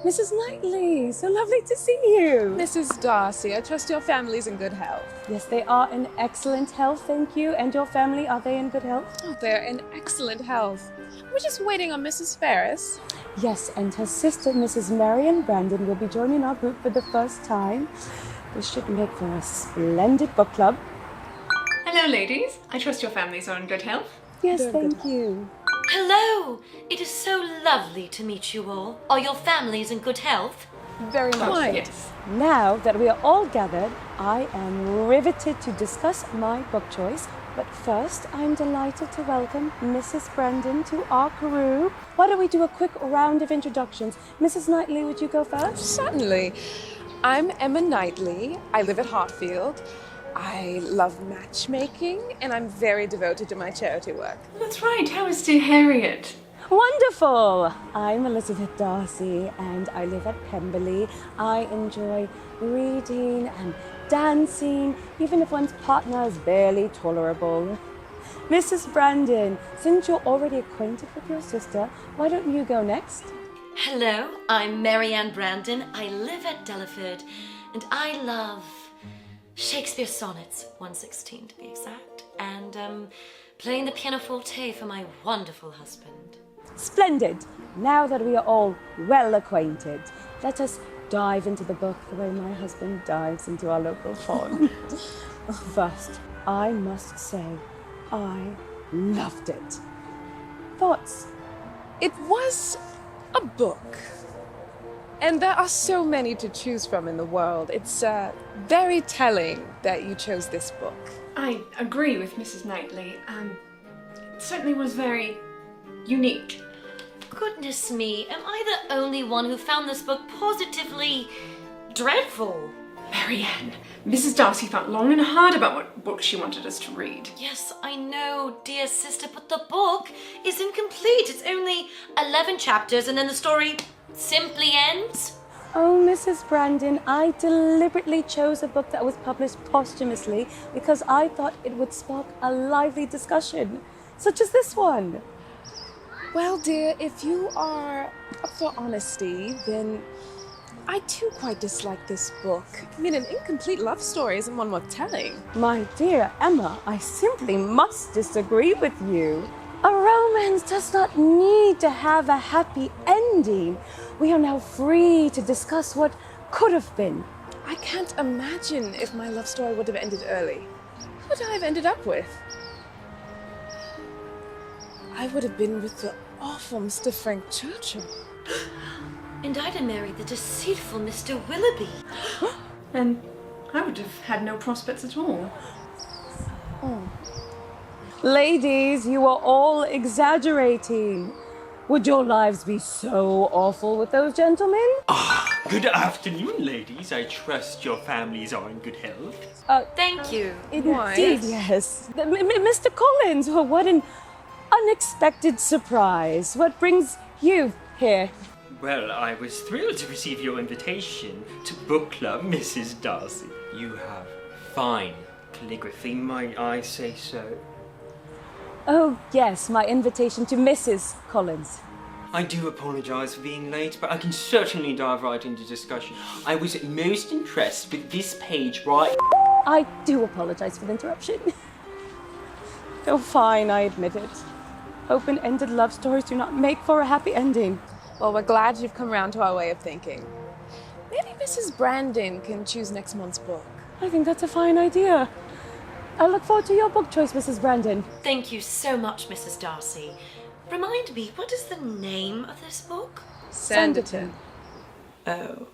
Mrs. Knightley, so lovely to see you. Mrs. Darcy, I trust your family's in good health. Yes, they are in excellent health, thank you. And your family, are they in good health? Oh, they're in excellent health. We're just waiting on Mrs. Ferrars. Yes, and her sister, Mrs. Marianne Brandon, will be joining our group for the first time. This should make for a splendid book club. Hello, ladies. I trust your families are in good health. Yes, They're thank good. you. Hello! It is so lovely to meet you all. Are your families in good health? Very much. Quite. Yes. Now that we are all gathered, I am riveted to discuss my book choice. But first, I'm delighted to welcome Mrs. Brandon to our crew. Why don't we do a quick round of introductions? Mrs. Knightley, would you go first? Certainly. I'm Emma Knightley. I live at Hartfield. I love matchmaking, and I'm very devoted to my charity work. That's right. How is dear Harriet? Wonderful! I'm Elizabeth Darcy and I live at Pemberley. I enjoy reading and dancing, even if one's partner is barely tolerable. Mrs. Brandon, since you're already acquainted with your sister, why don't you go next? Hello, I'm Marianne Brandon. I live at Delaford, and I love Shakespeare sonnets, 116 to be exact, and playing the pianoforte for my wonderful husband. Splendid! Now that we are all well acquainted, let us dive into the book the way my husband dives into our local pond. First, I must say, I loved it. Thoughts? It was a book. And there are so many to choose from in the world. It's very telling that you chose this book. I agree with Mrs. Knightley. It certainly was very unique. Goodness me, am I the only one who found this book positively dreadful? Marianne, Mrs. Darcy thought long and hard about what book she wanted us to read. Yes, I know, dear sister, but the book is incomplete. It's only 11 chapters and then the story simply ends. Oh, Mrs. Brandon, I deliberately chose a book that was published posthumously because I thought it would spark a lively discussion, such as this one. Well, dear, if you are up for honesty, then I too quite dislike this book. I mean, an incomplete love story isn't one worth telling. My dear Emma, I simply must disagree with you. A romance does not need to have a happy ending. We are now free to discuss what could have been. I can't imagine if my love story would have ended early. Who would I have ended up with? I would have been with the awful Mr. Frank Churchill. And I'd have married the deceitful Mr. Willoughby. And I would have had no prospects at all. Ladies, you are all exaggerating. Would your lives be so awful with those gentlemen? Good afternoon, ladies. I trust your families are in good health. Thank you. Indeed, yes. Mr. Collins, well, what an unexpected surprise. What brings you here? Well, I was thrilled to receive your invitation to book club, Mrs. Darcy. You have fine calligraphy, might I say so? Oh, yes, my invitation to Mrs. Collins. I do apologise for being late, but I can certainly dive right into discussion. I was most impressed with this page right... I do apologize for the interruption. Oh, fine, I admit it. Open-ended love stories do not make for a happy ending. Well, we're glad you've come round to our way of thinking. Maybe Mrs. Brandon can choose next month's book. I think that's a fine idea. I look forward to your book choice, Mrs. Brandon. Thank you so much, Mrs. Darcy. Remind me, what is the name of this book? Sanditon. Oh.